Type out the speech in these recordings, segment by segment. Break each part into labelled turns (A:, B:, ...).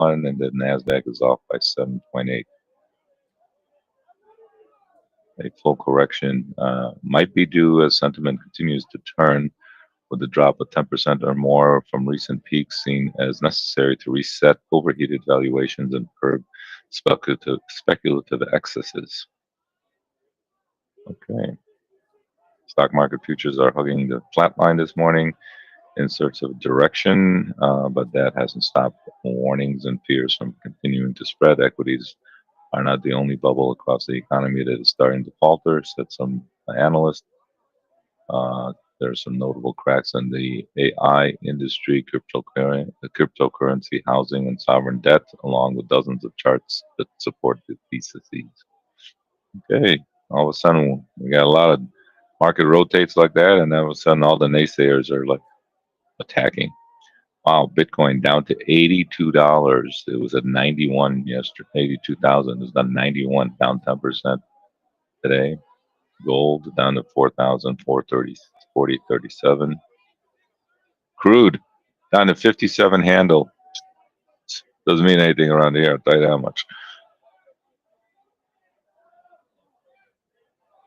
A: 1, and the Nasdaq is off by 7.8. A full correction might be due as sentiment continues to turn, with a drop of 10% or more from recent peaks seen as necessary to reset overheated valuations and curb speculative excesses. Okay. Stock market futures are hugging the flat line this morning in search of direction, but that hasn't stopped warnings and fears from continuing to spread. Equities are not the only bubble across the economy that is starting to falter, said some analysts. There are some notable cracks in the AI industry, cryptocurrency, housing, and sovereign debt, along with dozens of charts that support the theses. Okay, all of a sudden we got a lot of market rotates like that, and then all of a sudden all the naysayers are like attacking. Wow, Bitcoin down to $82. It was at 91 yesterday, 82,000. It's done 91, down 10% today. Gold down to 4,430, 40.37. Crude down to 57 handle. Doesn't mean anything around here, I'll tell you that much.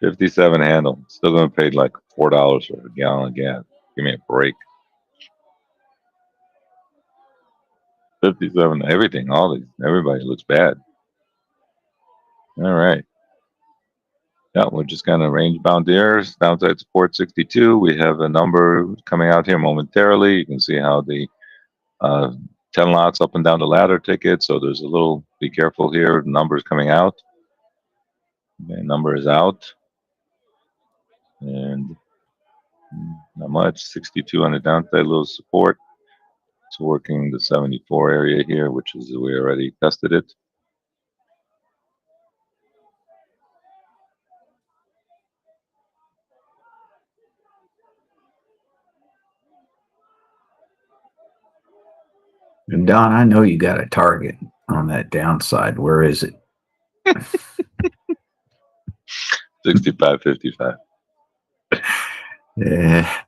A: 57 handle. Still going to pay like $4 for a gallon of gas. Give me a break. 57, everything, all these, everybody looks bad. All right. Yeah, we're just kind of range bound there. Downside support 62. We have a number coming out here momentarily. You can see how the 10 lots up and down the ladder ticket. So there's a little, be careful here. The number is coming out. The number is out. And not much. 62 on the downside, little support. It's working the 74 area here, which is we already tested it.
B: And Don, I know you got a target on that downside. Where is it?
A: 65.55.
B: Yeah.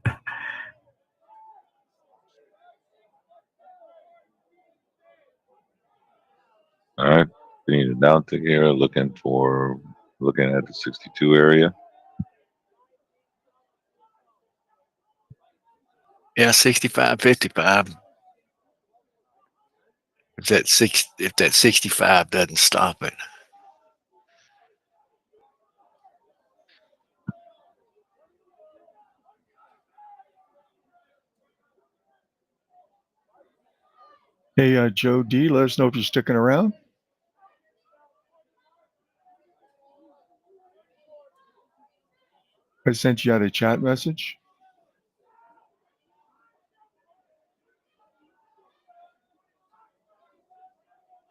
A: All right. We need a downtick here, looking at the 62 area.
C: Yeah, 65.55. If that 65 doesn't stop it.
D: Hey, Joe D, let us know if you're sticking around. I sent you out a chat message.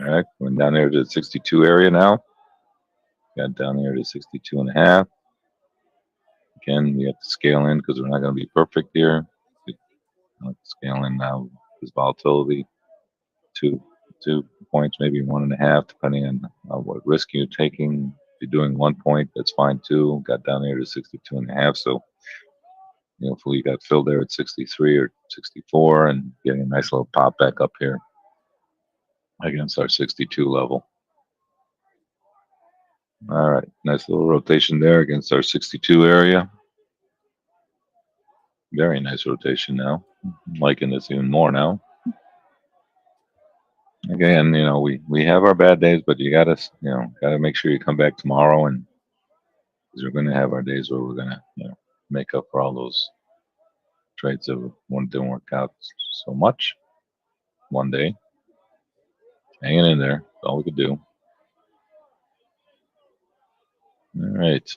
A: All right, going down there to the 62 area now. Got down there to 62 and a half. Again, we have to scale in because we're not going to be perfect here. Scale in now because volatility. Two points, maybe 1.5, depending on what risk you're taking. If you're doing 1 point, that's fine too. Got down there to 62 and a half. So, hopefully you got filled there at 63 or 64 and getting a nice little pop back up here against our 62 level. All right, nice little rotation there against our 62 area. Very nice rotation now. I'm liking this even more now. Again, we have our bad days, but you gotta make sure you come back tomorrow, and because we're gonna have our days where we're gonna make up for all those trades that didn't work out so much. One day, hanging in there, that's all we could do. All right.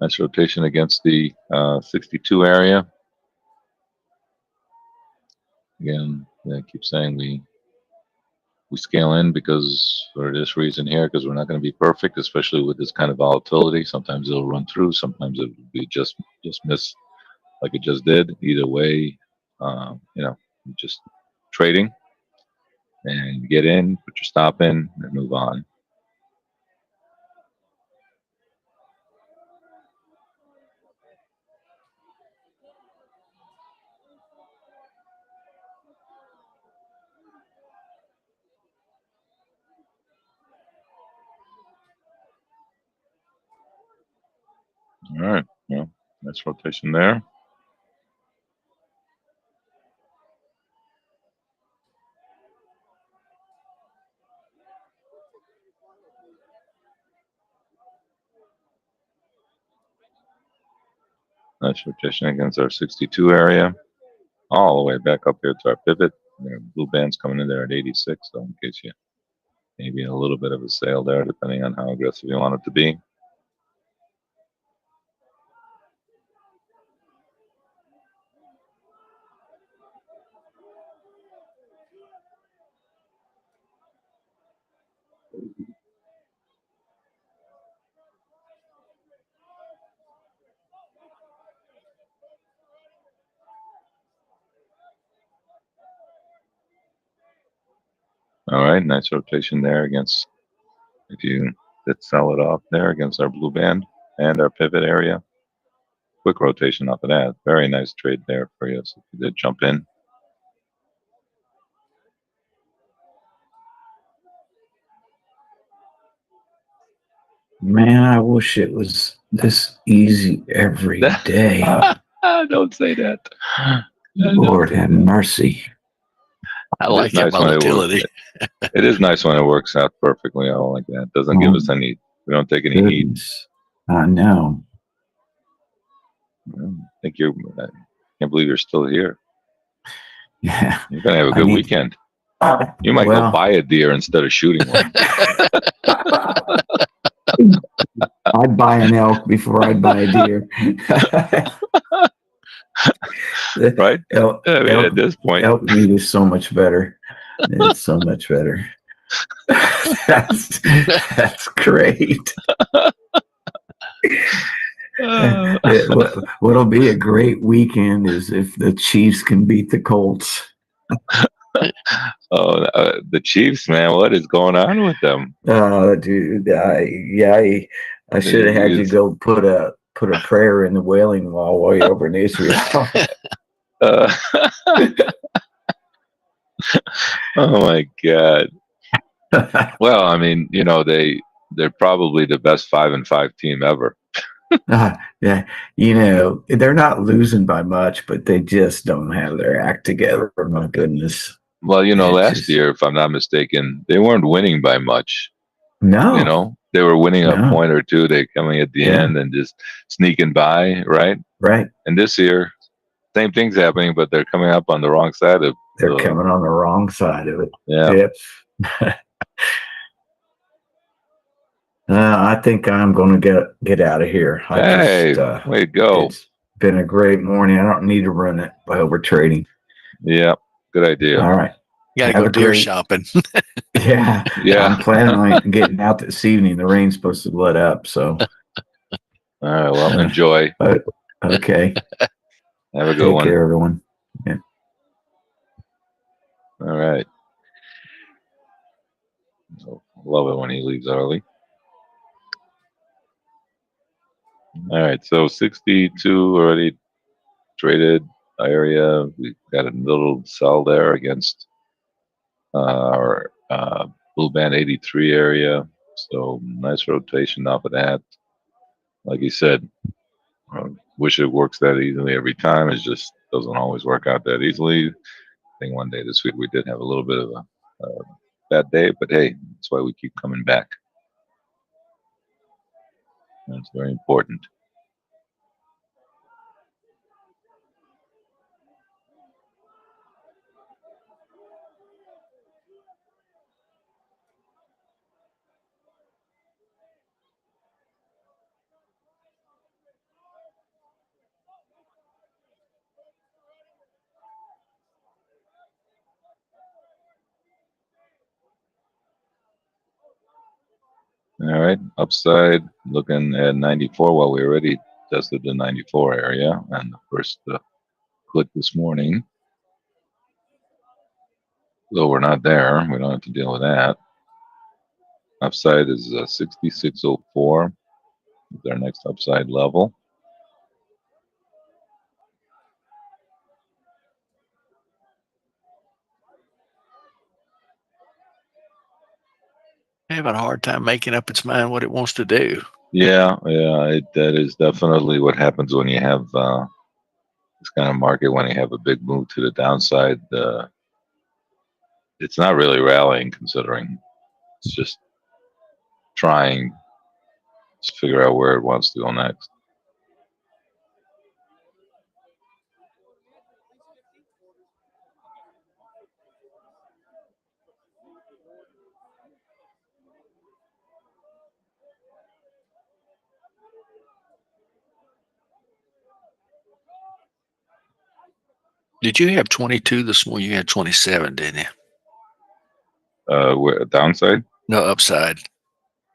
A: Nice rotation against the 62 area. Again, I keep saying we scale in because for this reason here, because we're not going to be perfect, especially with this kind of volatility. Sometimes it'll run through, sometimes it'll be just miss like it just did. Either way, just trading and you get in, put your stop in, and move on. All right. Well, nice rotation there. Nice rotation against our 62 area, all the way back up here to our pivot. Blue band's coming in there at 86, so in case you maybe a little bit of a sail there, depending on how aggressive you want it to be. All right, nice rotation there against, if you did sell it off there against our blue band and our pivot area. Quick rotation off of that. Very nice trade there for you. So if you did jump in.
B: Man, I wish it was this easy every day.
A: Don't say that.
B: Lord have mercy.
C: I
A: It
C: like
A: is
C: that
A: nice when it works.
C: volatility.
A: It is nice when it works out perfectly. I don't like that. It doesn't give us any. We don't take any heat.
B: Goodness. I know.
A: I think you're. I can't believe you're still here.
B: Yeah.
A: You're gonna have a
B: I
A: good
B: need-
A: weekend. You might go buy a deer instead of shooting one.
B: I'd buy an elk before I'd buy a deer.
A: Right?
B: Elk,
A: I mean, at this point,
B: elk meat is so much better. It's so much better. that's great. What'll be a great weekend is if the Chiefs can beat the Colts.
A: the Chiefs, man, what is going on with them?
B: Dude, I should have had you go put a prayer in the Wailing Wall while you're over in Israel.
A: Uh, oh my God. Well, I mean, they're probably the best 5-5 team ever.
B: Yeah, they're not losing by much, but they just don't have their act together. My goodness.
A: Well, last year, if I'm not mistaken, they weren't winning by much.
B: No.
A: They were winning a
B: No.
A: point or two. They coming at the end and just sneaking by, right?
B: Right.
A: And this year, same thing's happening, but they're coming up on the wrong side of.
B: They're coming on the wrong side of it.
A: Yeah.
B: Yep. I think I'm going to get out of here.
A: Hey, way to go.
B: It's been a great morning. I don't need to run it by over trading.
A: Yeah, good idea.
B: All right.
C: You got to go deer shopping.
B: Yeah. I'm planning on getting out this evening. The rain's supposed to let up. So.
A: All right. Well, enjoy.
B: Okay.
A: Have a good one.
B: Take care, everyone. Yeah.
A: All right. Love it when he leaves early. All right. So 62 already traded area. We got a little sell there against our blue band 83 area. So nice rotation off of that. Like you said, wish it works that easily every time. It just doesn't always work out that easily. I think one day this week we did have a little bit of a bad day, but hey, that's why we keep coming back. That's very important. All right, upside looking at 94. Well, we already tested the 94 area and the first click this morning. So we're not there. We don't have to deal with that. Upside is 6604. Is our next upside level.
C: Having a hard time making up its mind what it wants to do.
A: Yeah. That is definitely what happens when you have this kind of market. When you have a big move to the downside, it's not really rallying. Considering it's just trying to figure out where it wants to go next.
C: Did you have 22 this morning? You had 27, didn't you?
A: Downside.
C: No, upside.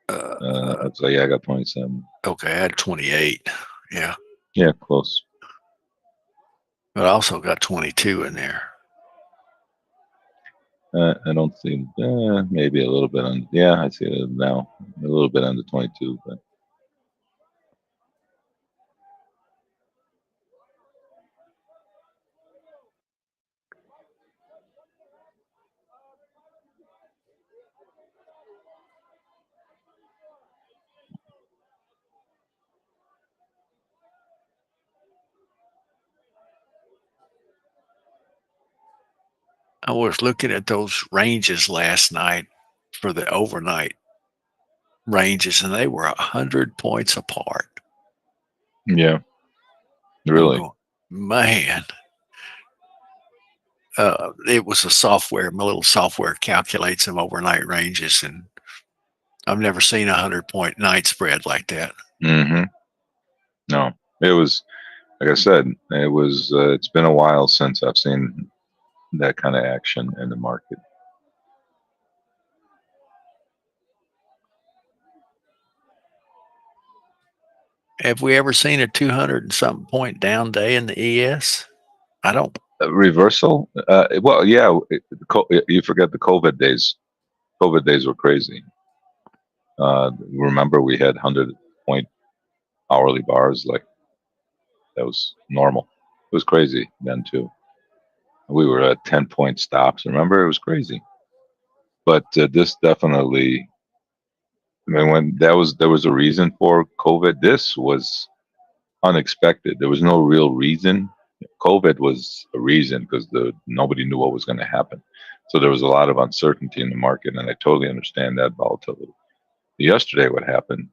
A: I'd say yeah, I got 27.
C: Okay, I had 28. Yeah,
A: Yeah, close.
C: but I also got 22 in there.
A: I don't see maybe a little bit on. Yeah, I see it now. A little bit under 22, but
C: I was looking at those ranges last night for the overnight ranges, and they were 100 points apart.
A: yeah,
C: I'm
A: really.
C: going, man. It was a software. My little software calculates them overnight ranges, and I've never seen a 100 point night spread like that.
A: Hmm. No, it was like I said. It was. It's been a while since I've seen that kind of action in the market.
C: Have we ever seen a 200 and something point down day in the ES? I don't.
A: Reversal. Well, yeah. You forget the COVID days. COVID days were crazy. Remember, we had 100 point hourly bars. Like that was normal. It was crazy then too. We were at 10 point stops. Remember, it was crazy. But this definitely. I mean, when there was a reason for COVID. This was unexpected. There was no real reason. COVID was a reason because the nobody knew what was going to happen. So there was a lot of uncertainty in the market, and I totally understand that volatility. Yesterday, what happened?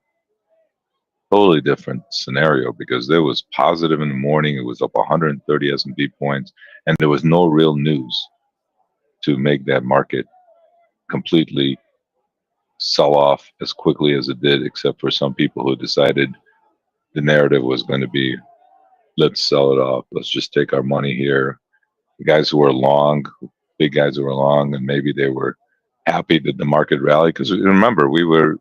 A: Totally different scenario because it was positive in the morning. It was up 130 S&P points, and there was no real news to make that market completely sell off as quickly as it did, except for some people who decided the narrative was going to be, let's sell it off. Let's just take our money here. The guys who were long, big guys who were long, and maybe they were happy that the market rallied. Because remember, we were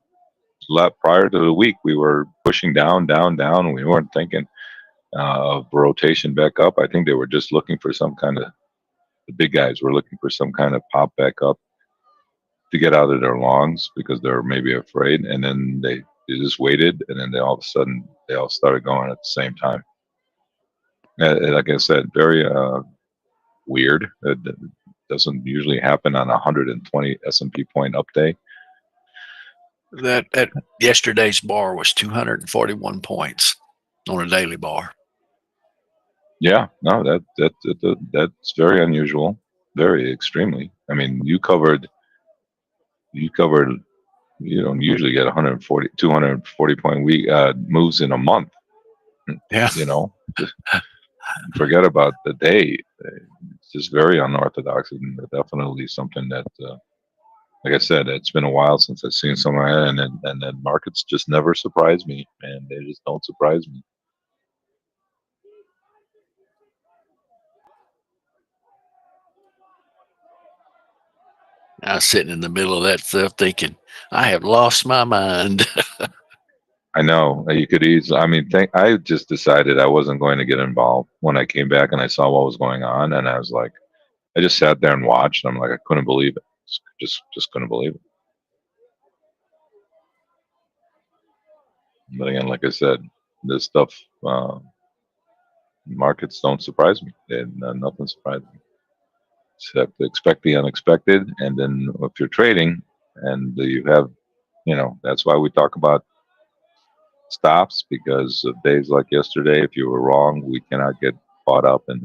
A: prior to the week, we were pushing down, down, down. We weren't thinking of rotation back up. I think they were just looking for some kind of, the big guys were looking for some kind of pop back up to get out of their longs because they're maybe afraid. And then they just waited, and then they all of a sudden they all started going at the same time. Like I said, very weird. It doesn't usually happen on a 120 S&P point up day.
C: That yesterday's bar was 241 points on a daily bar.
A: Yeah, no, that's very unusual, very extremely. I mean, you covered. You don't usually get 140, 240 point week moves in a month.
C: Yeah.
A: You know, just forget about the day. It's just very unorthodox, and definitely something that, like I said, it's been a while since I've seen something like that, and then markets just never surprise me, and they just don't surprise me.
C: I was sitting in the middle of that stuff thinking, I have lost my mind.
A: I know you could easily. I mean, I just decided I wasn't going to get involved when I came back and I saw what was going on, and I was like, I just sat there and watched. I'm like, I couldn't believe it. Just couldn't believe it. But again, like I said, this stuff, markets don't surprise me. Nothing surprises me. You have to expect the unexpected, and then if you're trading and you have, that's why we talk about stops because of days like yesterday. If you were wrong, we cannot get caught up and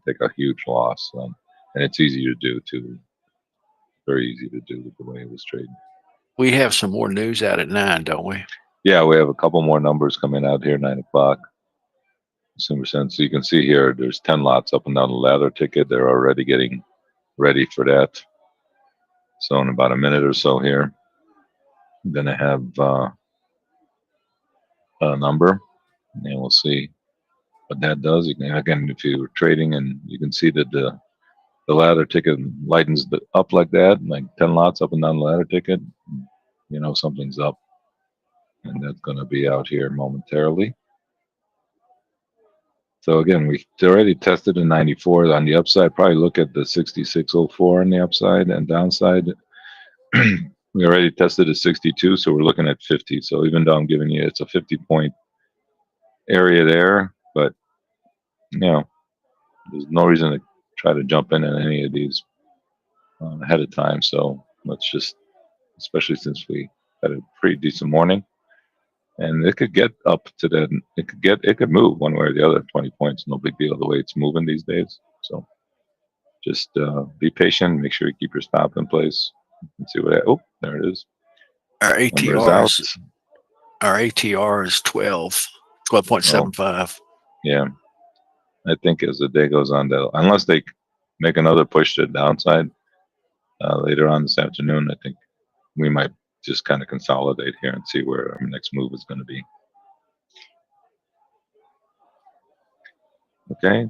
A: take a huge loss. And it's easy to do too. Very easy to do with the way it was trading.
C: We have some more news out at 9, don't we?
A: Yeah, we have a couple more numbers coming out here 9 o'clock. Consumer sense. So you can see here, there's 10 lots up and down the ladder ticket. They're already getting ready for that. So in about a minute or so here, I'm gonna have a number, and we'll see what that does. You can, again, if you're trading, and you can see that the ladder ticket lightens up like that, like 10 lots up and down the ladder ticket. You know something's up, and that's going to be out here momentarily. So again, we already tested a 94 on the upside. Probably look at the 6604 on the upside and downside. We already tested a 62, so we're looking at 50. So even though I'm giving you, it's a 50-point area there, but you know, there's no reason to try to jump in any of these ahead of time. So let's just, especially since we had a pretty decent morning, and it could get up to that. It could move one way or the other. 20 points, no big deal the way it's moving these days. So just be patient. Make sure you keep your stop in place and see what. Oh, there it is.
C: Our
A: Number is
C: ATR
A: out.
C: is our ATR is 12,
A: Oh,
C: 12.75.
A: yeah. I think as the day goes on, they'll, unless they make another push to the downside later on this afternoon, I think we might just kind of consolidate here and see where our next move is going to be. Okay.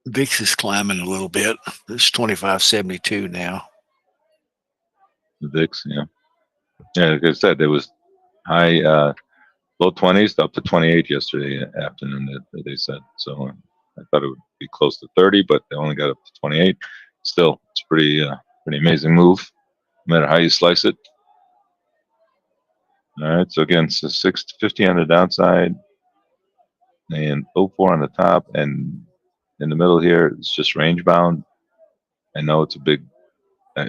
C: VIX is climbing a little bit. It's 25.72 now.
A: The VIX, yeah. Yeah, like I said, there was high, low 20s up to 28 yesterday afternoon, that they said. So I thought it would be close to 30, but they only got up to 28. Still, it's pretty amazing move, no matter how you slice it. All right, so again, so 650 on the downside and oh 04 on the top, and in the middle here, it's just range bound. I know it's a big,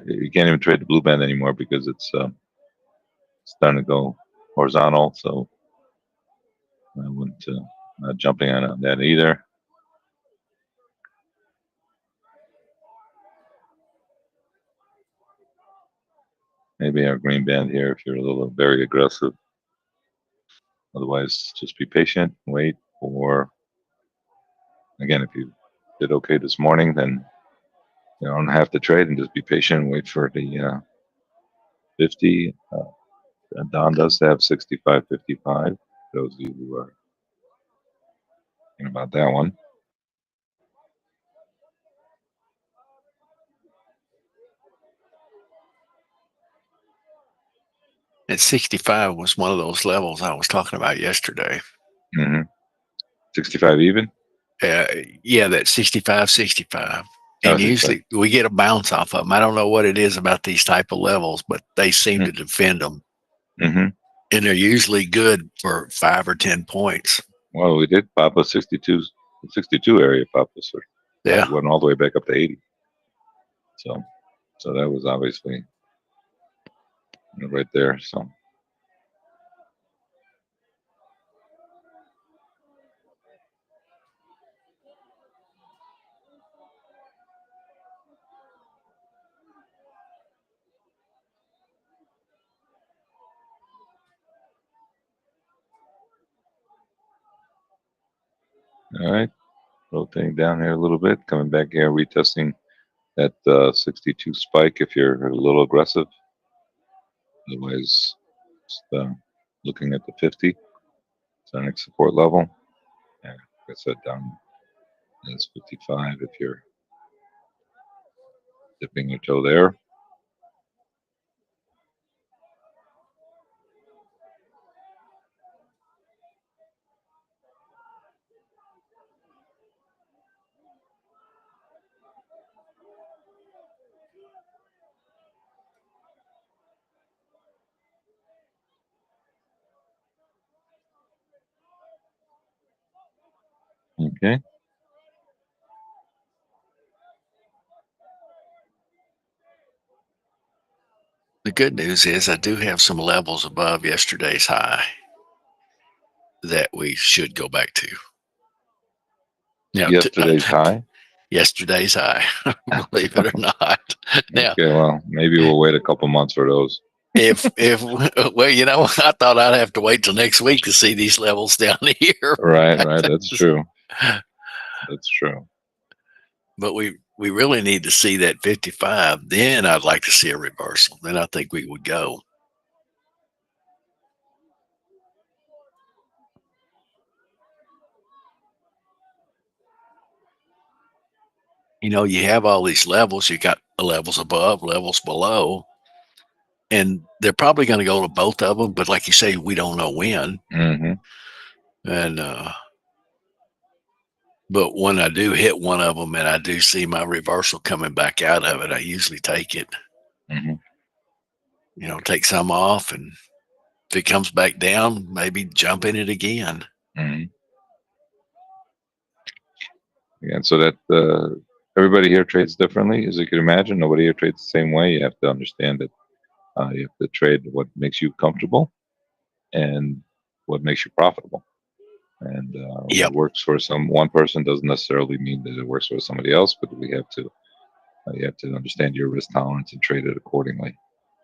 A: you can't even trade the blue band anymore because it's starting to go horizontal. So I wouldn't, not jumping on that either. Maybe our green band here if you're a little very aggressive. Otherwise, just be patient, wait for, again, if you did okay this morning, then you don't have to trade and just be patient and wait for the 50. Don does have 65.55. Those of you who are thinking about that one.
C: At 65 was one of those levels I was talking about yesterday.
A: Mm-hmm. 65 even?
C: Yeah, that 65, 65.
A: Oh,
C: And
A: 65.
C: usually we get a bounce off of them. I don't know what it is about these type of levels, but they seem to defend them.
A: Mm-hmm.
C: And they're usually good for 5 or 10 points.
A: Well, we did pop a 62 area pop this.
C: Yeah.
A: It went all the way back up to 80. So that was obviously right there. So all right, rotating down here a little bit, coming back here, retesting that 62 spike if you're a little aggressive. Otherwise, just looking at the 50. It's our next support level. And like I said, down is 55 if you're dipping your toe there. Okay.
C: The good news is I do have some levels above yesterday's high that we should go back to. Now,
A: Yesterday's high.
C: yesterday's high, believe it or not. Now,
A: Okay, well, maybe we'll wait a couple months for those.
C: if well, I thought I'd have to wait till next week to see these levels down here.
A: Right. That's true. That's true.
C: But we really need to see that 55. Then I'd like to see a reversal. Then I think we would go. You have all these levels. You got levels above, levels below, and they're probably going to go to both of them. But like you say, we don't know when.
A: Hmm.
C: And but when I do hit one of them, and I do see my reversal coming back out of it, I usually take it.
A: Hmm.
C: Take some off, and if it comes back down, maybe jump in it again.
A: Hmm. Yeah, so that everybody here trades differently, as you can imagine. Nobody here trades the same way. You have to understand that you have to trade what makes you comfortable and what makes you profitable. And what
C: Yep,
A: works for one person doesn't necessarily mean that it works for somebody else. But you have to understand your risk tolerance and trade it accordingly.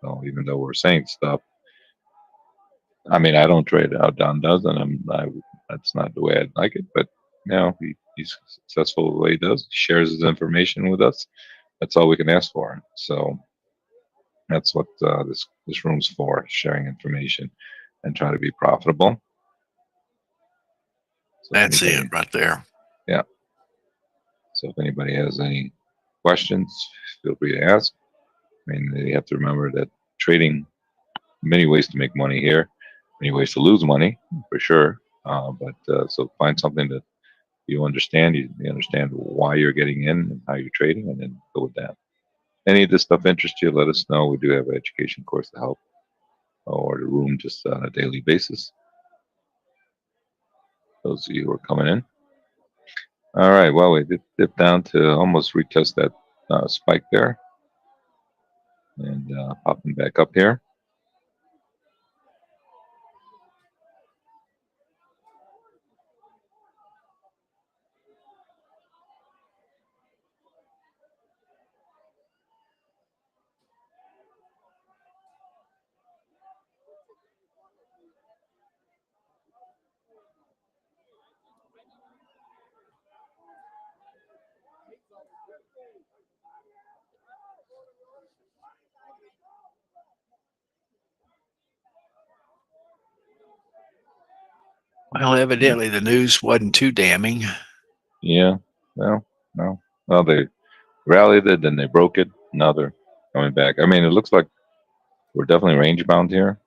A: So even though we're saying stuff, I mean, I don't trade how Don does, and that's not the way I'd like it. But he's successful the way he does. He shares his information with us. That's all we can ask for. So that's what this room's for: sharing information and try to be profitable. So if
C: that's it
A: anybody,
C: right there.
A: yeah. So if anybody has any questions, feel free to ask. I mean, you have to remember that trading, many ways to make money here, many ways to lose money for sure. But so find something that you understand. You understand why you're getting in and how you're trading, and then go with that. Any of this stuff interests you, let us know. We do have an education course to help, or the room just on a daily basis. Those of you who are coming in. All right. Well, we dip down to almost retest that spike there, and popping back up here.
C: Well, evidently the news wasn't too damning.
A: Yeah. Well, no. Well, they rallied it, then they broke it. Now they're coming back. I mean, it looks like we're definitely range bound here.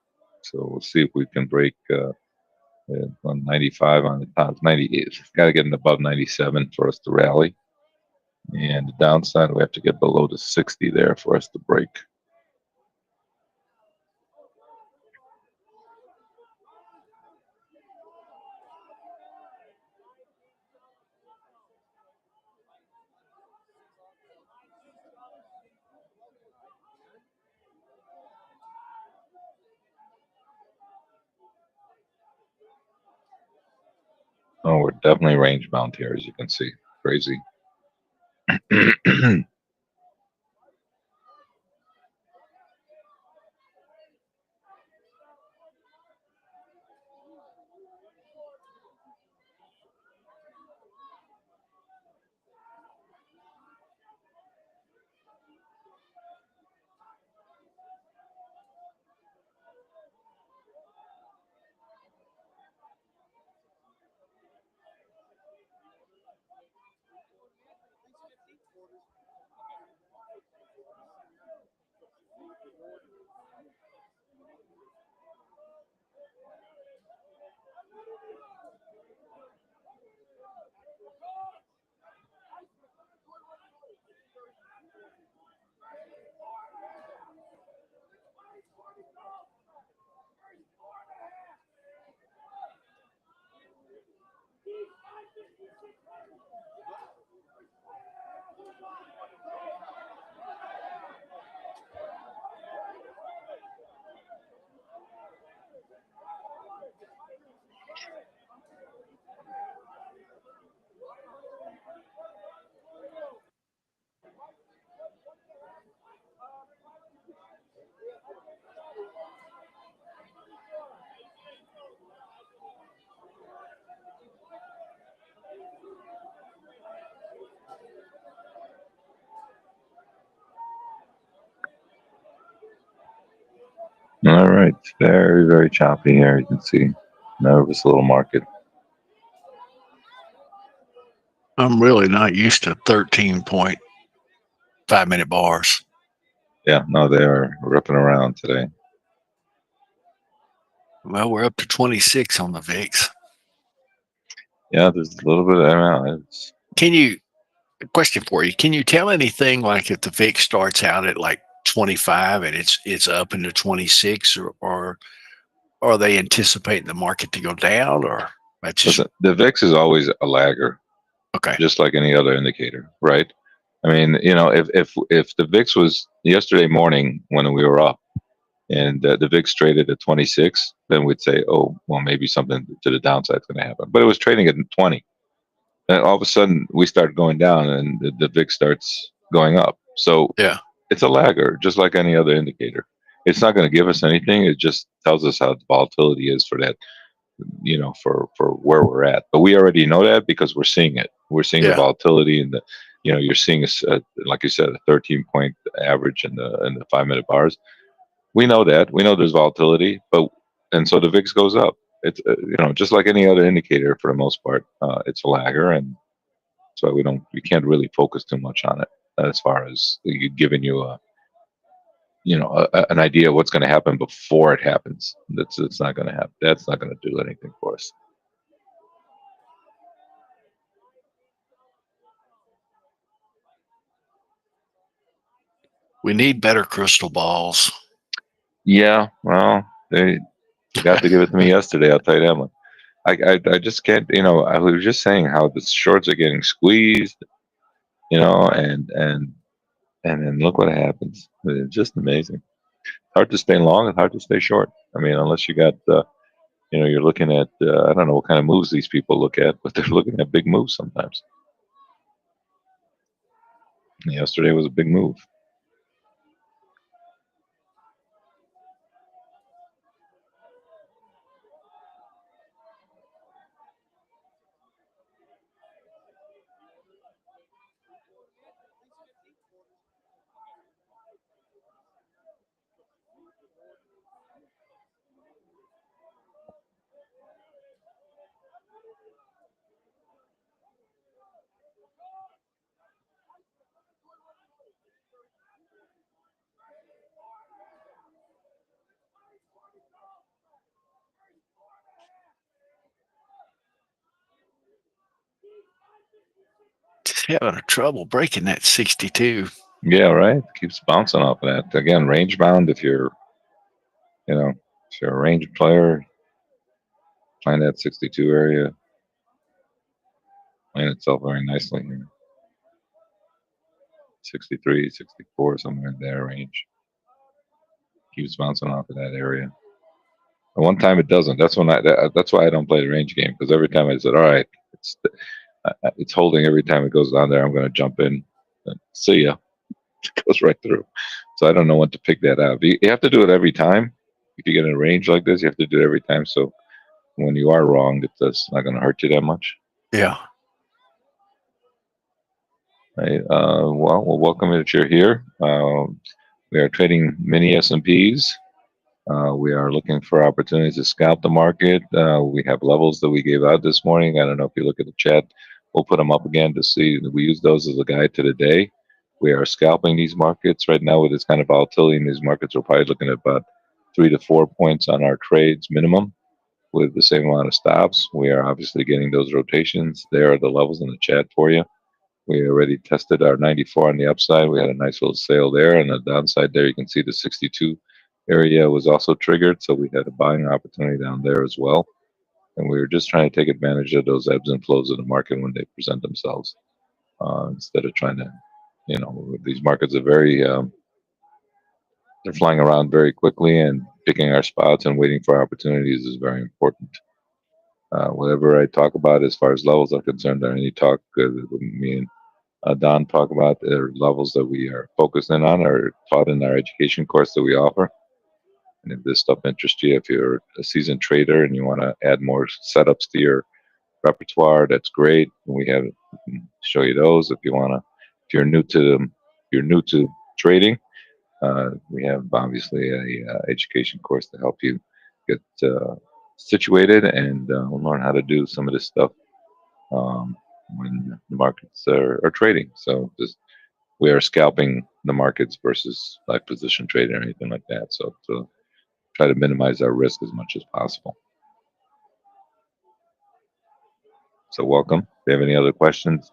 A: So we'll see if we can break on 95 on the top. 98. It's got to get above 97 for us to rally. And the downside, we have to get below the 60 there for us to break. Oh, we're definitely range bound here, as you can see. Crazy. All right. Very, very choppy here. You can see nervous little market.
C: I'm really not used to 13.5 minute bars.
A: Yeah, no, they are ripping around today.
C: Well, we're up to 26 on the VIX.
A: Yeah, there's a little bit of it's,
C: Can you, a question for you, can you tell anything like if the VIX starts out at like 25 and it's up into 26, or are they anticipating the market to go down, or that's just
A: listen, the VIX is always a lagger,
C: okay?
A: just like any other indicator, right? I mean, if the VIX was yesterday morning when we were up and the VIX traded at 26, then we'd say, oh, well, maybe something to the downside is going to happen. But it was trading at 20. And all of a sudden, we start going down and the VIX starts going up. So
C: Yeah,
A: it's a lagger, just like any other indicator. It's not going to give us anything. It just tells us how the volatility is for that, for where we're at. But we already know that because we're seeing it. We're seeing the
C: yeah,
A: volatility and you're seeing like you said, a 13-point average in the 5-minute bars. We know that. We know there's volatility, and so the VIX goes up. It's just like any other indicator for the most part. It's a lagger, and so we can't really focus too much on it as far as giving you an idea of what's going to happen before it happens. It's not going to happen. That's not going to do anything for us.
C: we need better crystal balls.
A: Yeah, well, they forgot to give it to me yesterday. I'll tell you that one. I just can't. I was just saying how the shorts are getting squeezed. And then look what happens. It's just amazing. Hard to stay long and hard to stay short. I mean, unless you got, you're looking at, I don't know what kind of moves these people look at, but they're looking at big moves sometimes. And yesterday was a big move.
C: Just having a trouble breaking that 62.
A: Yeah, right. Keeps bouncing off of that. Again, range bound. If you're a range player, find that 62 area, playing itself very nicely here. 63, 64, somewhere in that range. Keeps bouncing off of that area. And one time it doesn't. That's why I don't play the range game, because every time I said, all right, it's holding every time it goes down there. I'm going to jump in. And see ya. It goes right through. So I don't know when to pick that out. You have to do it every time. If you get in a range like this, you have to do it every time. So when you are wrong, it's not going to hurt you that much.
C: Yeah.
A: Right? Well, welcome that you're here. We are trading mini S&Ps. We are looking for opportunities to scalp the market. We have levels that we gave out this morning. I don't know if you look at the chat. We'll put them up again to see. We use those as a guide to the day. We are scalping these markets right now with this kind of volatility in these markets. We're probably looking at about 3 to 4 points on our trades minimum with the same amount of stops. We are obviously getting those rotations. There are the levels in the chat for you. We already tested our 94 on the upside. We had a nice little sale there. And the downside there, you can see the 62 area was also triggered. So we had a buying opportunity down there as well. And we were just trying to take advantage of those ebbs and flows of the market when they present themselves, instead of trying to, these markets are they're flying around very quickly, and picking our spots and waiting for opportunities is very important. Whatever I talk about as far as levels are concerned, or any talk with me and Don talk about, the levels that we are focusing on or taught in our education course that we offer. And if this stuff interests you, if you're a seasoned trader and you want to add more setups to your repertoire, that's great. We can show you those. If you're new to trading, We have obviously a education course to help you get situated and learn how to do some of this stuff um, when the markets are trading. So just we are scalping the markets versus like position trading or anything like that. So to try to minimize our risk as much as possible. So welcome. If you have any other questions,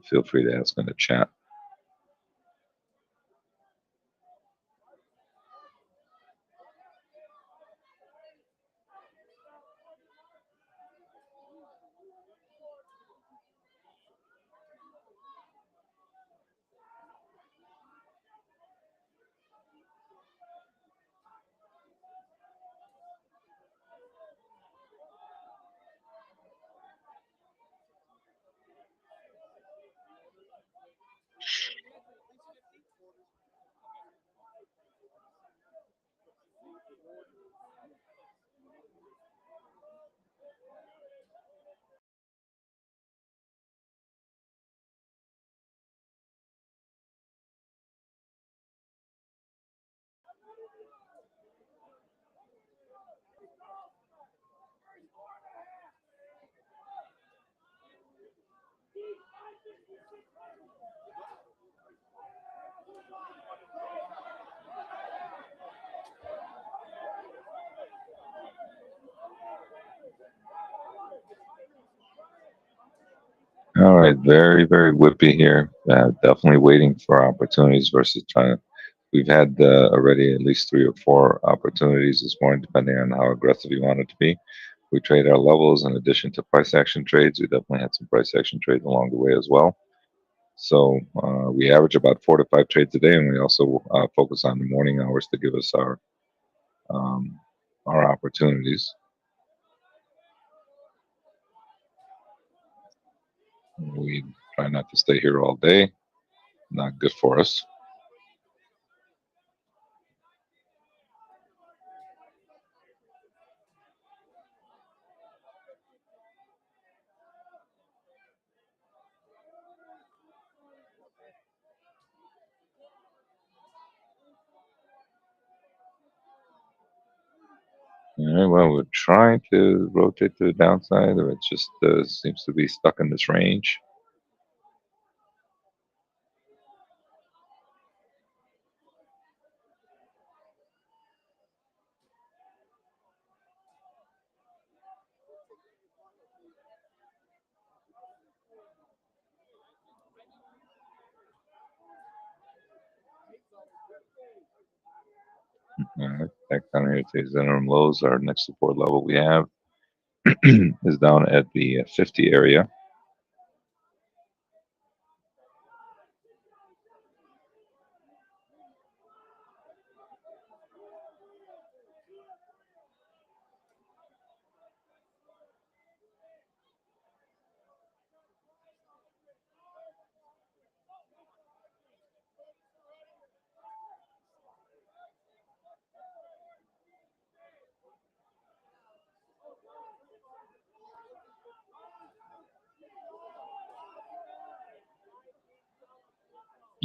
A: feel free to ask in the chat. All right, very, very whippy here. Definitely waiting for opportunities versus trying to. We've had already at least 3 or 4 opportunities this morning, depending on how aggressive you want it to be. We trade our levels in addition to price action trades. We definitely had some price action trades along the way as well. So we average about 4 to 5 trades a day, and we also focus on the morning hours to give us um, our opportunities. We try not to stay here all day. Not good for us. All right, well, we're trying to rotate to the downside, or it just seems to be stuck in this range. All right, back down here to these interim lows. Our next support level we have is down at the 50 area.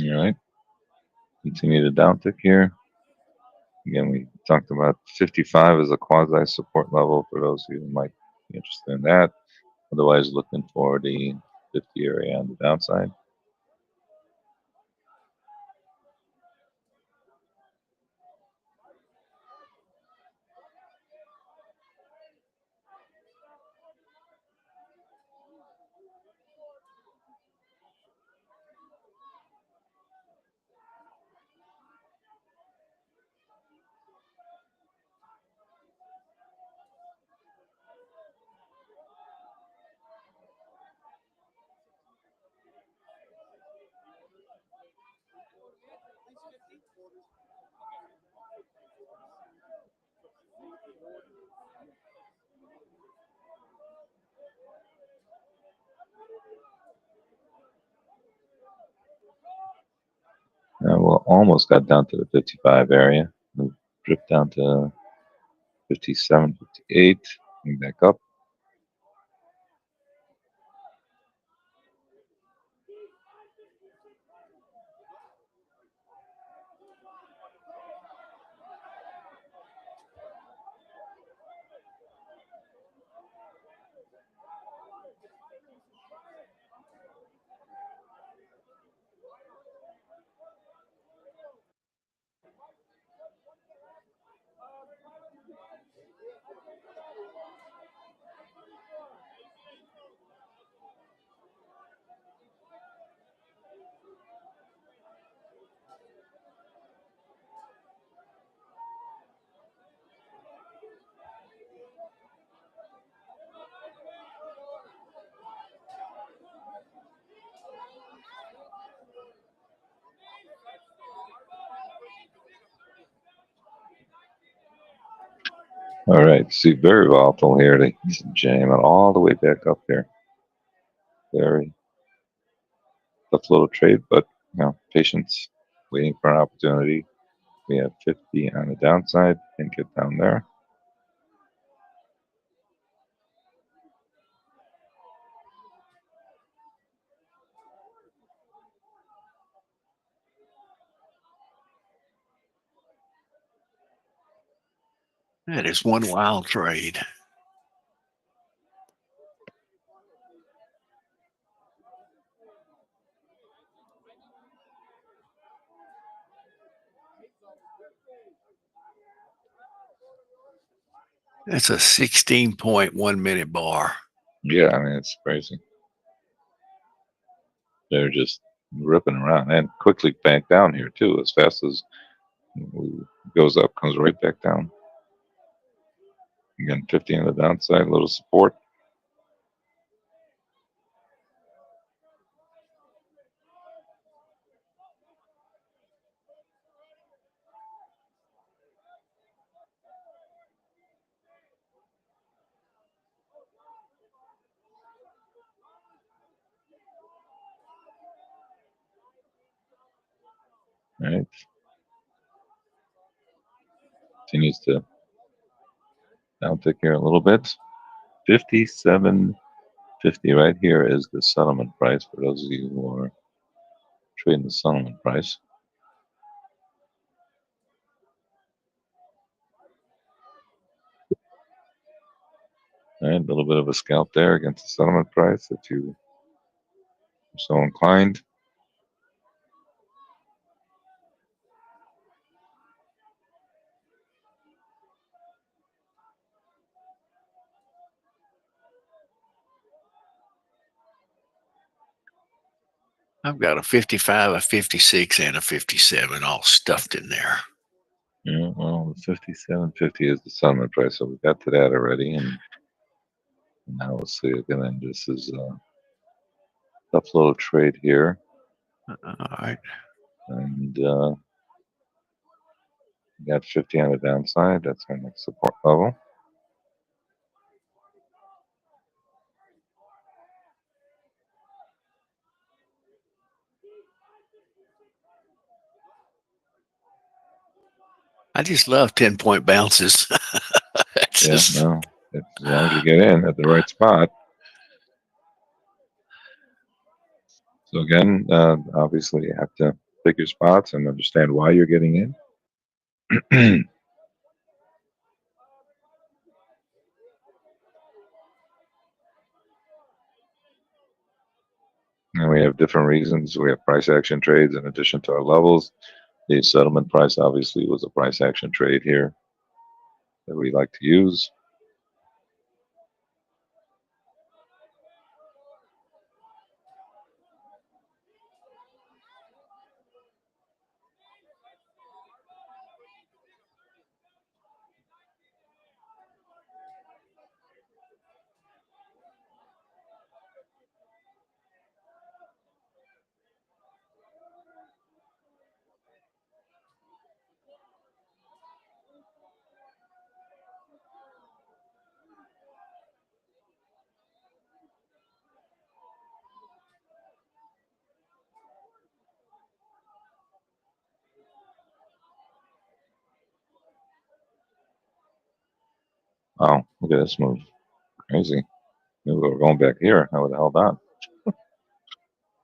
A: All right, continue the downtick here. Again, we talked about 55 as a quasi support level for those who might be interested in that. Otherwise, looking for the 50 area on the downside. Well, almost got down to the 55 area. We dripped down to 57, 58, and back up. All right, see, very volatile here. He's jamming all the way back up here. Very tough little trade, but patience, waiting for an opportunity. We have 50 on the downside. Can get down there.
C: That is one wild trade. That's a 16.1 minute bar.
A: Yeah, I mean it's crazy. They're just ripping around and quickly back down here too. As fast as it goes up, comes right back down. Again, 50 on the downside, a little support. Right, continues to downtick here a little bit. 57.50 right here is the settlement price for those of you who are trading the settlement price. All right, a little bit of a scalp there against the settlement price if you are so inclined.
C: I've got a 55, a 56, and a 57 all stuffed in there.
A: Yeah, well, the 57.50 is the settlement price, so we got to that already, and now let's see again. This is a tough little trade here,
C: All right.
A: and we got 50 on the downside. That's our next support level.
C: I just love 10-point bounces. That's
A: Yeah,
C: just,
A: no, as long as you get in at the right spot. So again, obviously you have to pick your spots and understand why you're getting in. And we have different reasons. We have price action trades in addition to our levels. The settlement price obviously was a price action trade here that we like to use. Oh, look at this move. Crazy. Maybe we were going back here. I would have held on.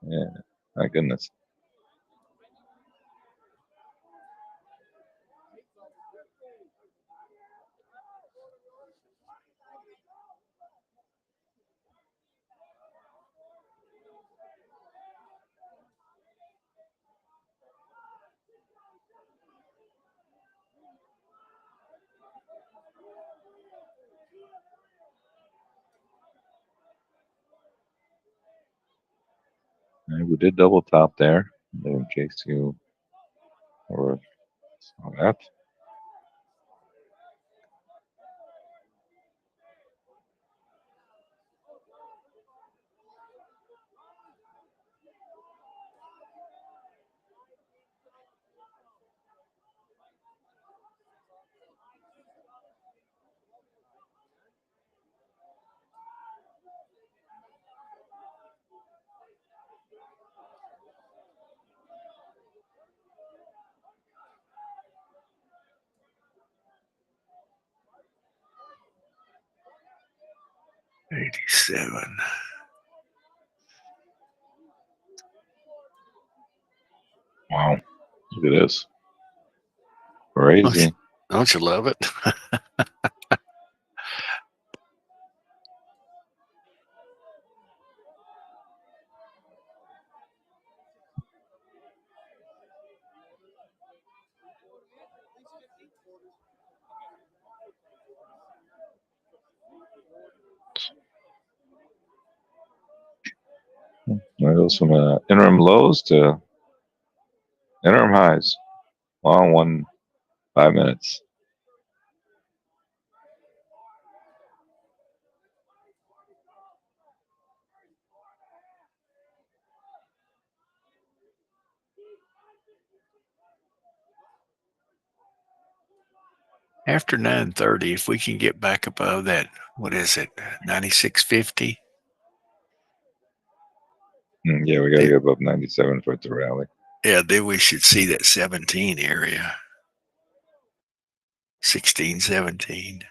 A: Yeah, my goodness. And we did double top there, in case you were saw that.
C: 87.
A: Wow. Look at this.
C: Don't you,
A: Crazy.
C: don't you love it?
A: There goes from interim lows to interim highs. All in 5 minutes.
C: After 9:30, if we can get back above that, what is it, 96.50?
A: Yeah, we got to get above 97 for it to rally.
C: Yeah, then we should see that 17 area. 16, 17.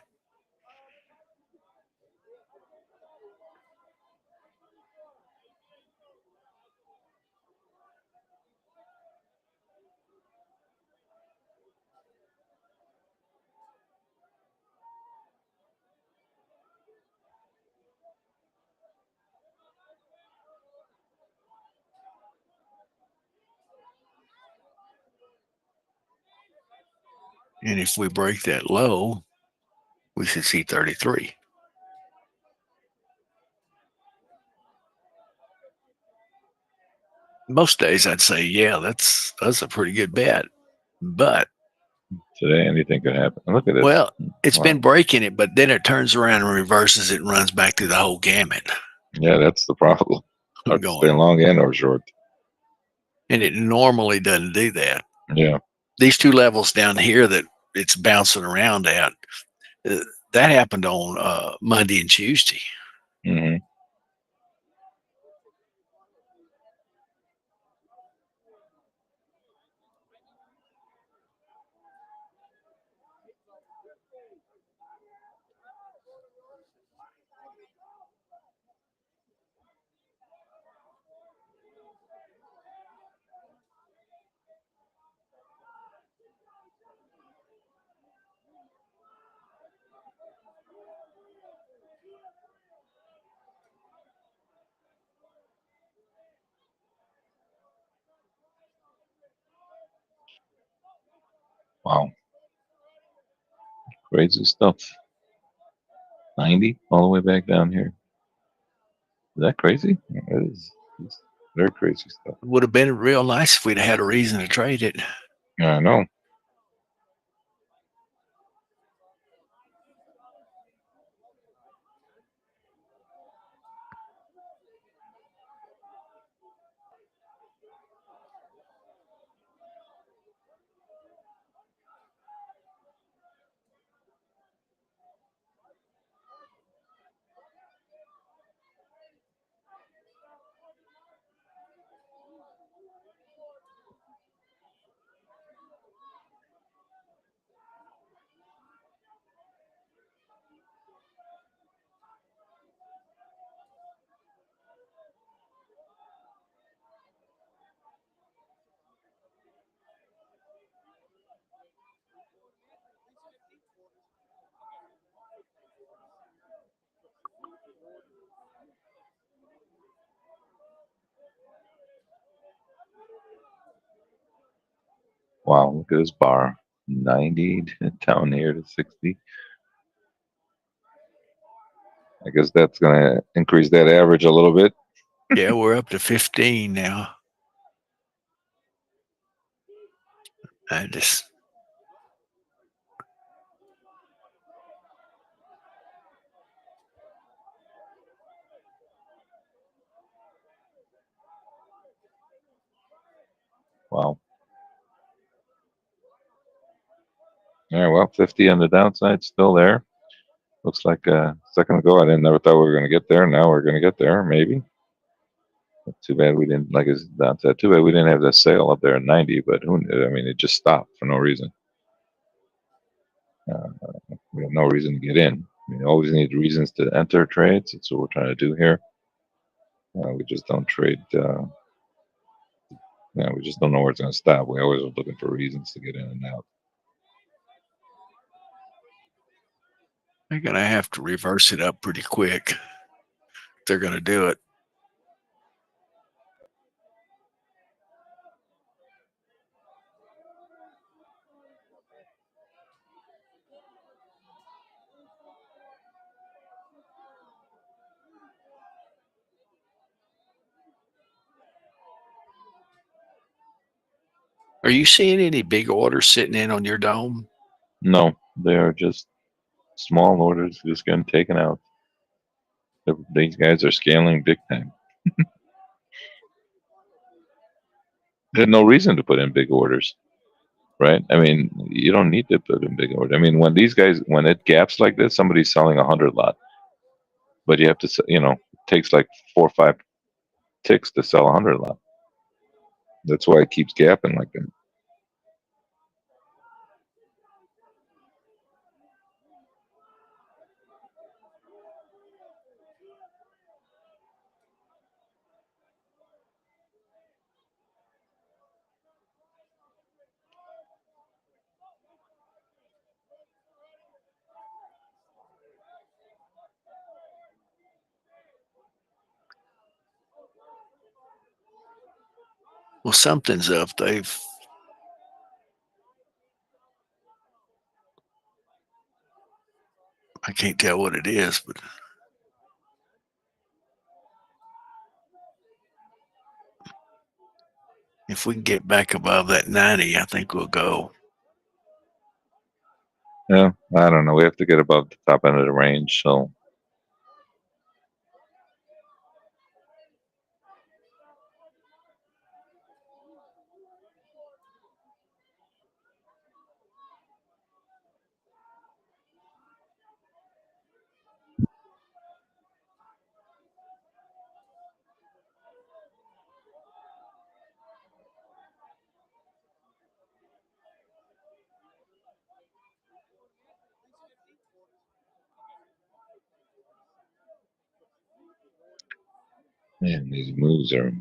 C: And if we break that low, we should see 33. Most days I'd say, yeah, that's a pretty good bet. But
A: Today, anything could happen. Look at this.
C: well, it's
A: Wow.
C: been breaking it, but then it turns around and reverses it and runs back through the whole gamut.
A: Yeah, that's the problem. Hard to stay
C: Going,
A: long and or short.
C: and it normally doesn't do that.
A: Yeah.
C: These two levels down here that it's bouncing around at, that happened on Monday and Tuesday.
A: Hmm. Wow. Crazy stuff. 90 all the way back down here. Is that crazy? It is. It's very crazy stuff.
C: It would have been real nice if we'd had a reason to trade it.
A: Yeah, I know. Wow, look at this bar. 90 down here to 60. I guess that's going to increase that average a little bit.
C: Yeah, we're up to 15 now. I just
A: Wow. All right, well, 50 on the downside, still there. Looks like a second ago, I didn't never thought we were going to get there. Now we're going to get there, maybe. Too bad we didn't, like it's downside. Too bad we didn't have that sale up there at 90, but who, I mean, it just stopped for no reason. We have no reason to get in. We always need reasons to enter trades. That's what we're trying to do here. We just don't trade. We just don't know where it's going to stop. We always are looking for reasons to get in and out.
C: They're going to have to reverse it up pretty quick. They're going to do it. Are you seeing any big orders sitting in on your dome?
A: No, they are just small orders just getting taken out. These guys are scaling big time. They had no reason to put in big orders, right? I mean, you don't need to put in big orders. I mean, when it gaps like this, somebody's selling 100 lot, but you have to, it takes like 4 or 5 ticks to sell 100 lot. That's why it keeps gapping like that.
C: Well, something's up. I can't tell what it is, but if we can get back above that 90, I think we'll go.
A: Yeah, I don't know. We have to get above the top end of the range, so man, these moves are,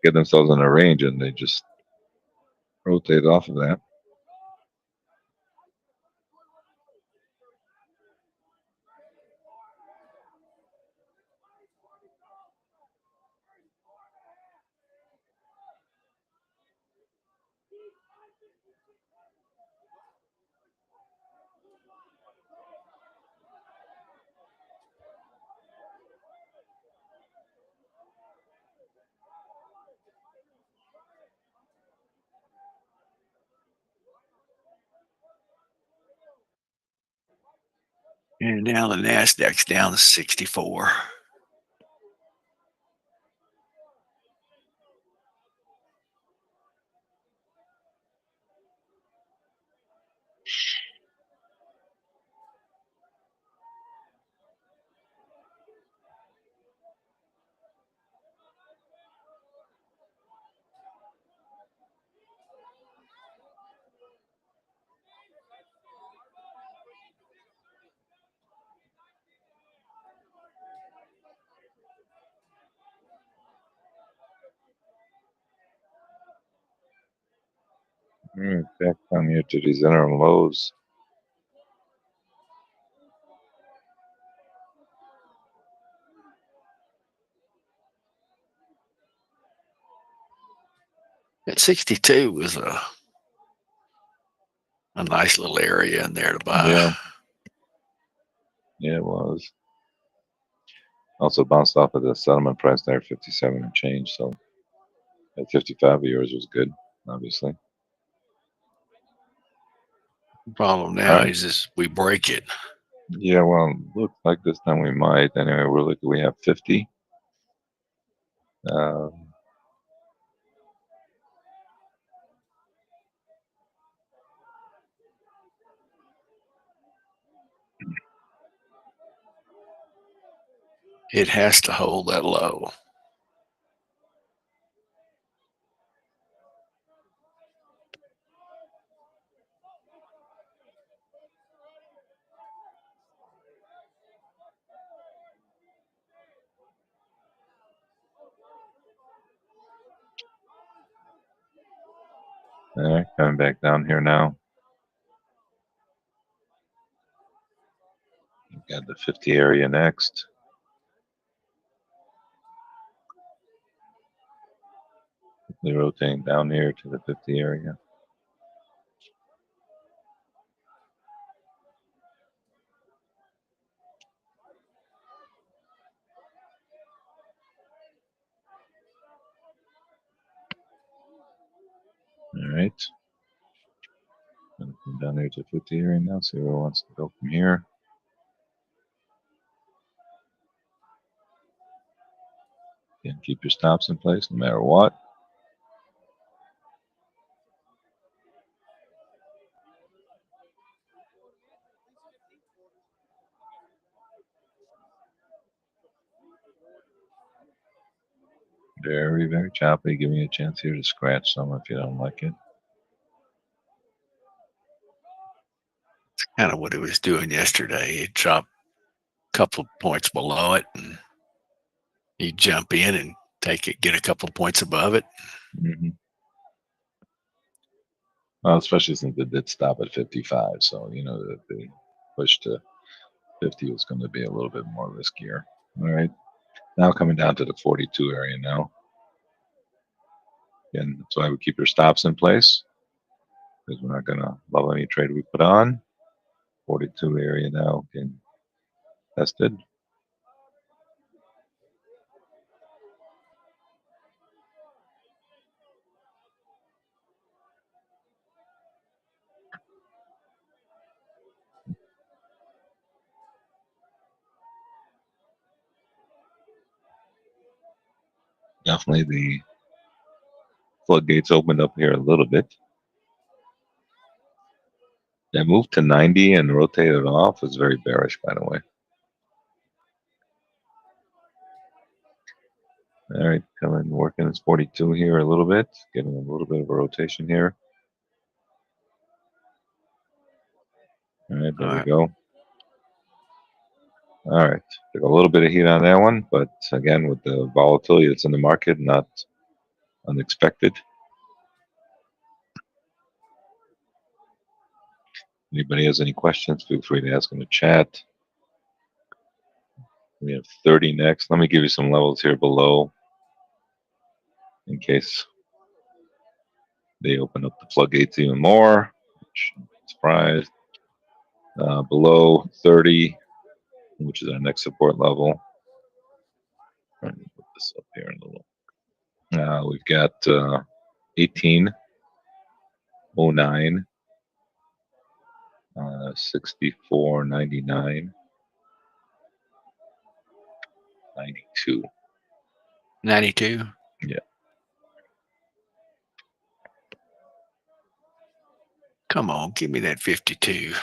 A: get themselves in a range and they just rotate off of that.
C: And now the NASDAQ's down to 64.
A: Back down here to these interim lows.
C: At 62 was a nice little area in there to buy.
A: Yeah, it was. Also bounced off of the settlement price there, 57 and change. So at 55 of yours was good, obviously.
C: The problem now
A: All right.
C: is we break it.
A: Yeah, well, looks like this time we might. Anyway, we have 50. Uh,
C: It has to hold that low.
A: All right, coming back down here now. We've got the 50 area next. They're rotating down here to the 50 area. All right. Gonna come down here to 50 area now. See where it wants to go from here. Again, keep your stops in place no matter what. Very, very choppy. Give me a chance here to scratch some if you don't like it.
C: Kind of what it was doing yesterday. It dropped a couple of points below it, and you jump in and take it, get a couple of points above it.
A: Mm-hmm. Well, especially since it did stop at 55, so you know that the push to 50 was going to be a little bit more riskier. All right, now coming down to the 42 area now. Again, that's why we keep your stops in place because we're not going to love any trade we put on. 42 area now getting tested. Definitely the floodgates opened up here a little bit. That move to 90 and rotated off was very bearish, by the way. All right, coming working as 42 here a little bit, getting a little bit of a rotation here. All right, there
C: All
A: we
C: right.
A: go. All right, took a little bit of heat on that one, but again, with the volatility that's in the market, not unexpected. Anybody has any questions, feel free to ask in the chat. We have 30 next. Let me give you some levels here below in case they open up the floodgates even more. Which I'm surprised. Below 30, which is our next support level. Let me put this up here in a little. We've got 1809, 64.99, 92.
C: 92.
A: Yeah.
C: Come on, give me that 52.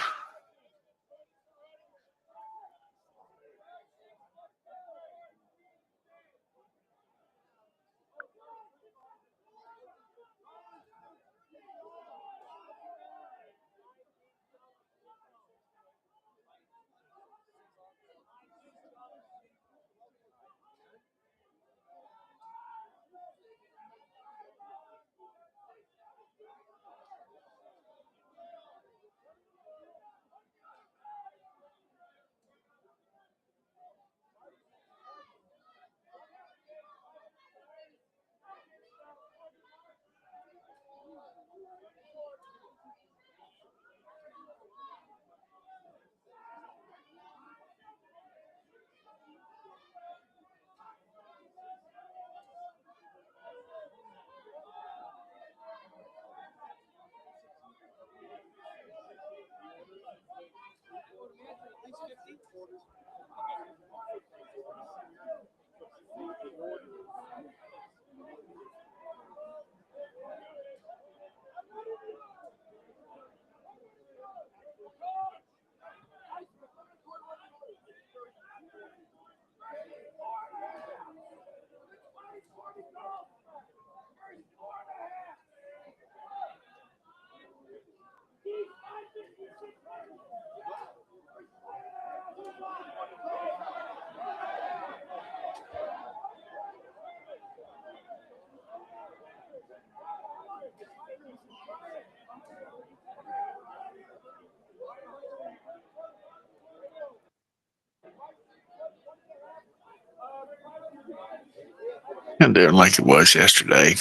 C: And doing like it was yesterday.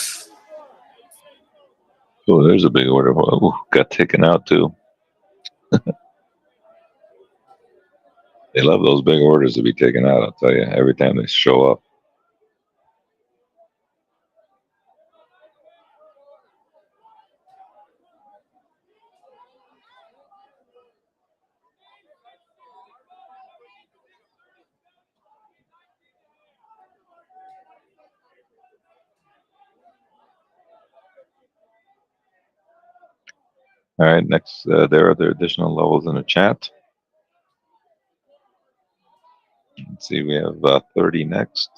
A: Oh, there's a big order. Ooh, got taken out too. They love those big orders to be taken out. I'll tell you, every time they show up. All right, next, there are other additional levels in the chat. Let's see, we have 30 next.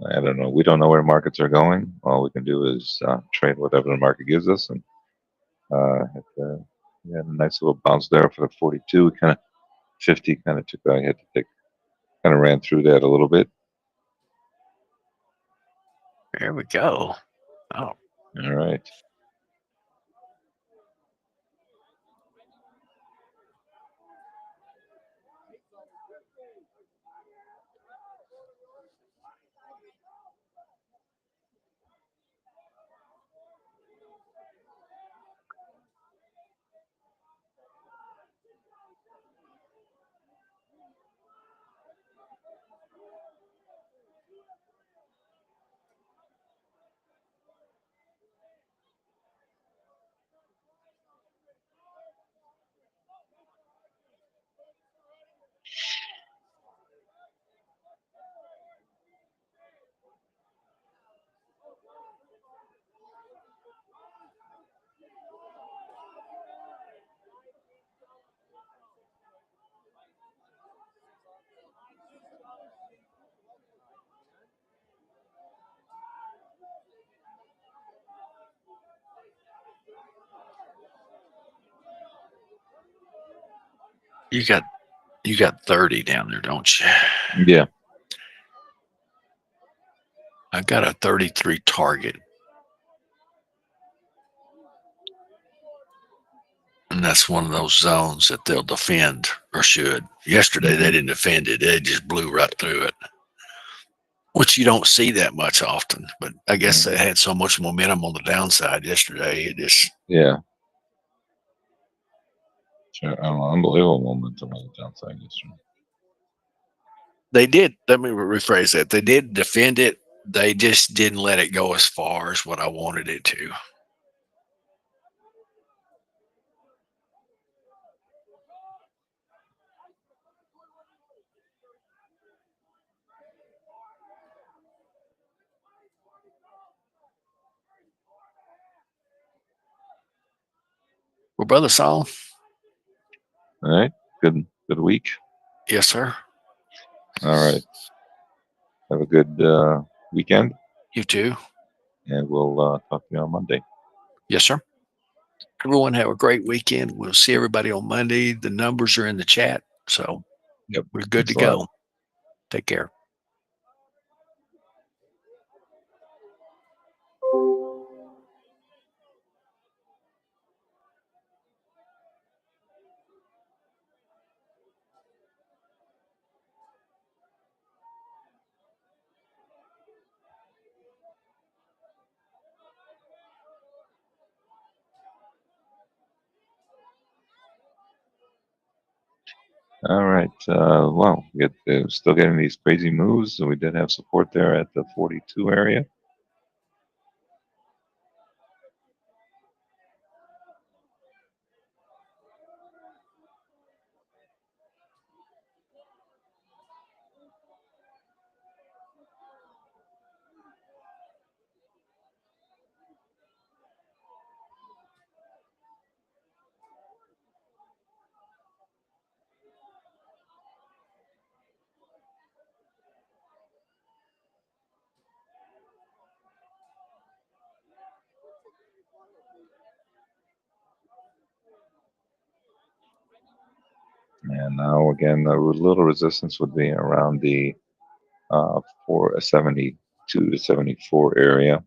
A: I don't know. We don't know where markets are going. All we can do is trade whatever the market gives us. And we had a nice little bounce there for the 42. Kind of 50 kind of took. I had to take, kind of ran through that a little bit.
C: There we go. Oh,
A: All right.
C: you got 30 down there, don't you?
A: Yeah.
C: I got a 33 target. And that's one of those zones that they'll defend or should. Yesterday, they didn't defend it. They just blew right through it, which you don't see that much often. But I guess they had so much momentum on the downside yesterday. It just,
A: Yeah. Sure. I don't know, unbelievable momentum on the downside yesterday.
C: they did. Let me rephrase that. They did defend it. They just didn't let it go as far as what I wanted it to. Well, Brother Saul.
A: All right. Good week.
C: Yes, sir.
A: All right. Have a good weekend,
C: You too.
A: and we'll talk to you on Monday.
C: Yes, sir. Everyone have a great weekend. We'll see everybody on Monday. The numbers are in the chat. So
A: Yep.
C: we're good to
A: Thanks a lot.
C: go. Take care.
A: All right. Well, still getting these crazy moves. So we did have support there at the 42 area. And now again, the little resistance would be around the 472 to 74 area.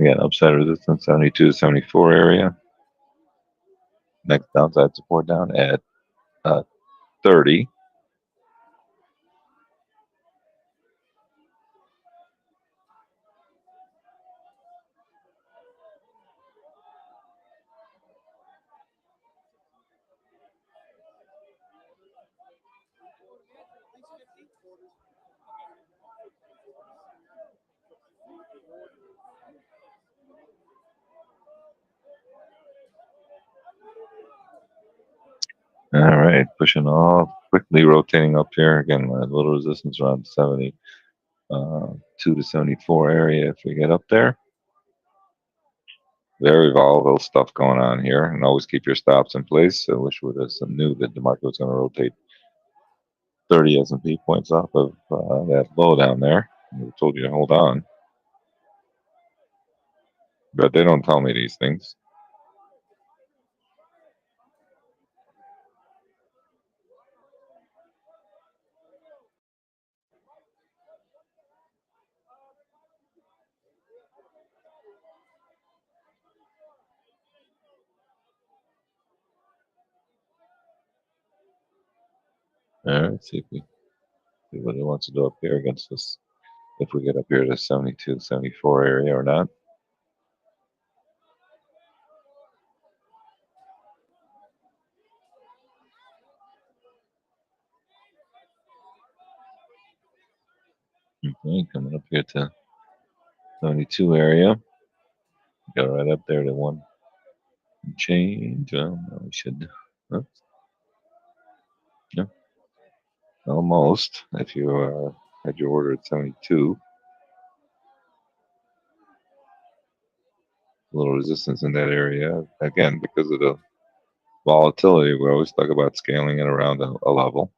A: Again, upside resistance 72 to 74 area. Next downside support down at 30. All right, pushing off, quickly rotating up here. Again, a little resistance around 72 to 74 area if we get up there. Very volatile stuff going on here, and always keep your stops in place. I wish we would have knew that the market was going to rotate 30 S&P points off of that low down there. I told you to hold on, but they don't tell me these things. All right, see if we see what it wants to do up here against this. If we get up here to 72, 74 area or not. Okay, coming up here to 72 area. Go right up there to one change. Well, no, we should. Oops, no, almost. If you had your order at 72, a little resistance in that area. Again, because of the volatility, we always talk about scaling it around a level.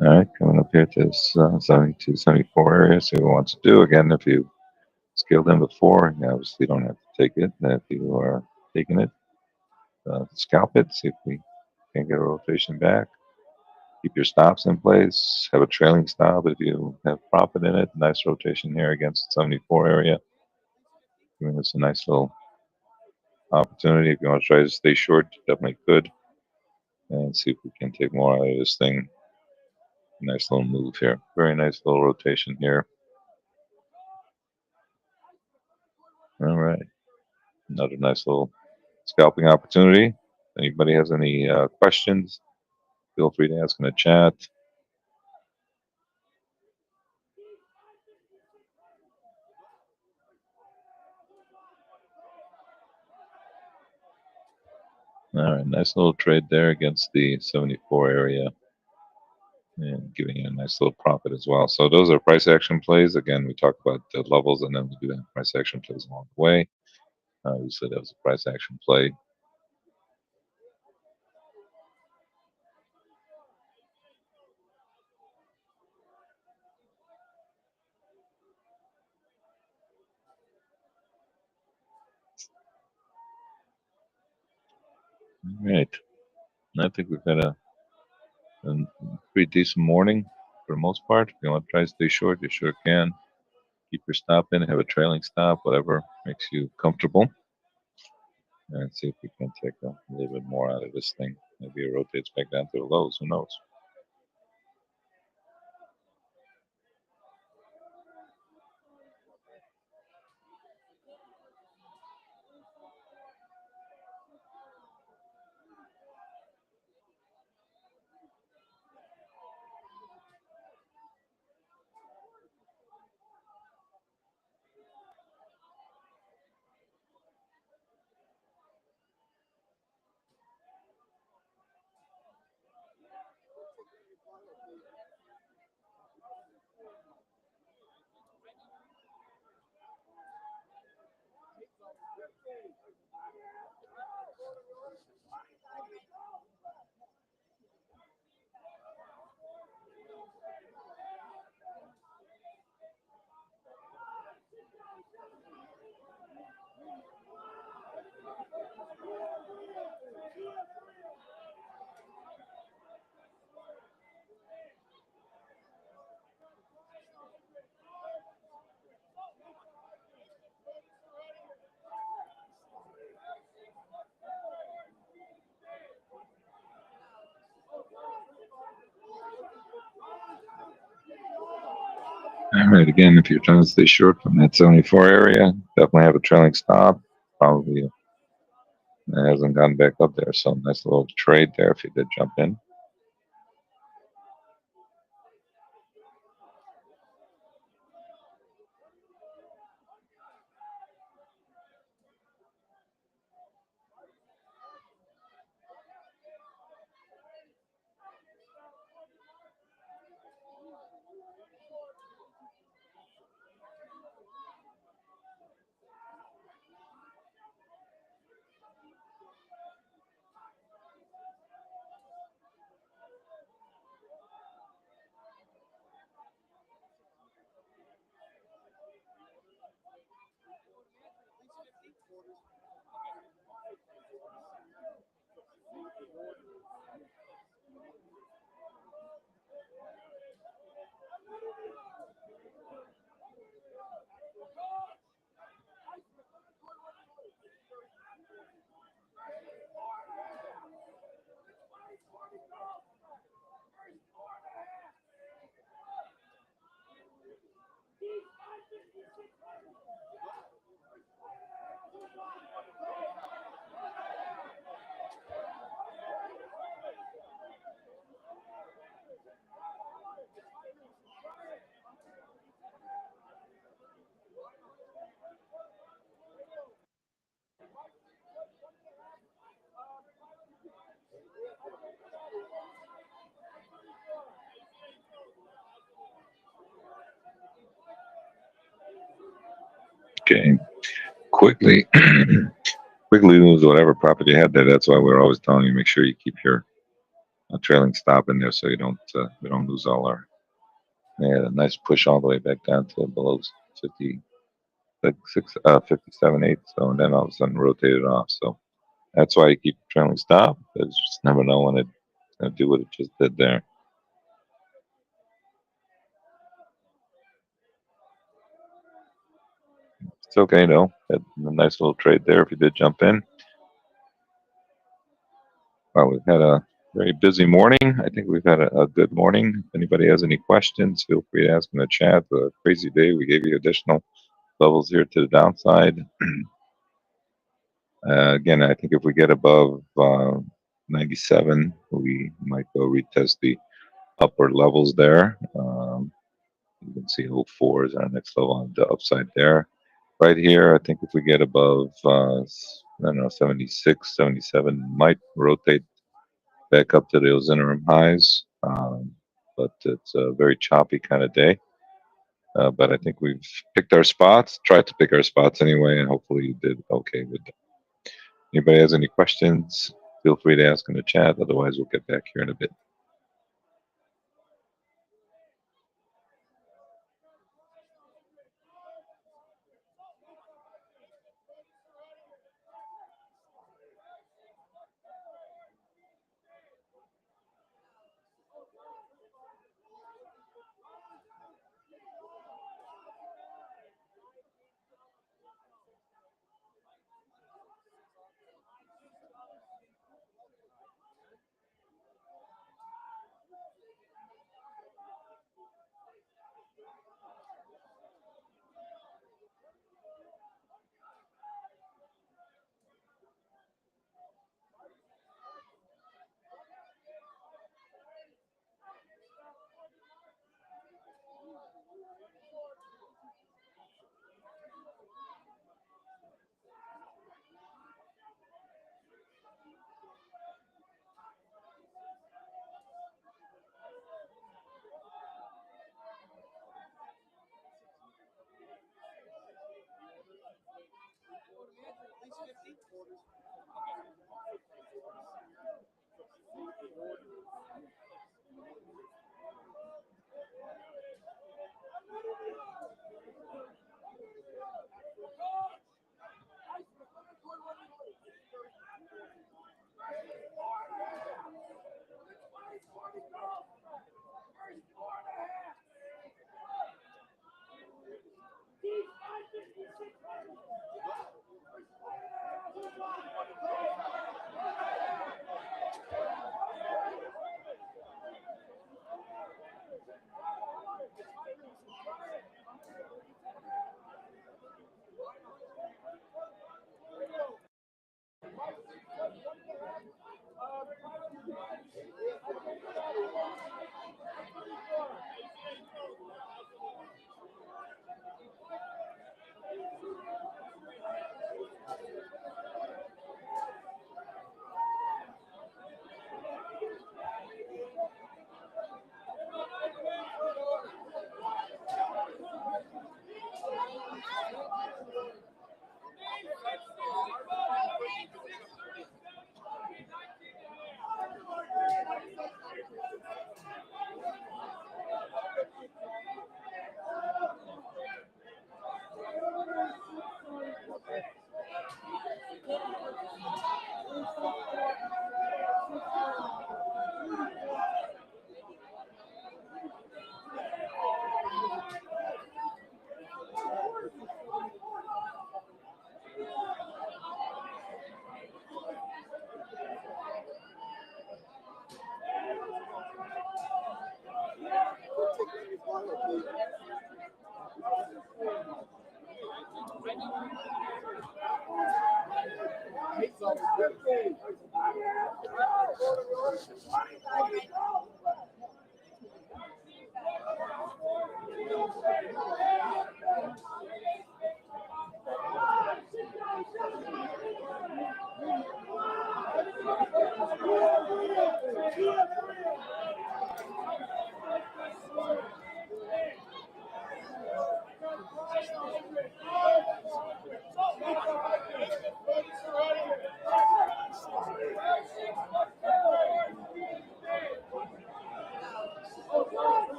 A: All right, coming up here to this 72, 74 area. See what it wants to do. Again, if you scaled in before, you obviously don't have to take it. If you are taking it, scalp it. See if we can get a rotation back. Keep your stops in place. Have a trailing stop if you have profit in it. Nice rotation here against 74 area. Giving us a nice little opportunity. If you want to try to stay short, you definitely could. And see if we can take more out of this thing. Nice little move here. Very nice little rotation here. All right. Another nice little scalping opportunity. Anybody has any questions? Feel free to ask in the chat. All right, nice little trade there against the 74 area and giving you a nice little profit as well. So those are price action plays. Again, we talked about the levels and then we do have price action plays along the way. We said that was a price action play. All right. I think we've had a pretty decent morning for the most part. If you want to try to stay short, you sure can. Keep your stop in, have a trailing stop, whatever makes you comfortable. And see if we can take a little bit more out of this thing. Maybe it rotates back down to the lows. Who knows? All right, again, if you're trying to stay short from that 74 area, definitely have a trailing stop. Probably it hasn't gone back up there, so nice little trade there if you did jump in. Okay, quickly, quickly lose whatever profit you had there. That's why we're always telling you make sure you keep your trailing stop in there so you don't we don't lose all our. They had a nice push all the way back down to below 50, like 57, 8. So and then all of a sudden rotated off. So that's why you keep trailing stop. Because you just never know when it's going to do what it just did there. It's okay though. Had a nice little trade there if you did jump in. Well, we've had a very busy morning. I think we've had a good morning. If anybody has any questions, feel free to ask in the chat. A crazy day. We gave you additional levels here to the downside. Again, I think if we get above 97. We might go retest the upper levels there. You can see oh 04 is our next level on the upside there. Right here, I think if we get above, I don't know, 76, 77, might rotate back up to those interim highs. But it's a very choppy kind of day. But I think we've picked our spots, tried to pick our spots anyway, and hopefully you did okay with them. Anybody has any questions? Feel free to ask in the chat. Otherwise, we'll get back here in a bit.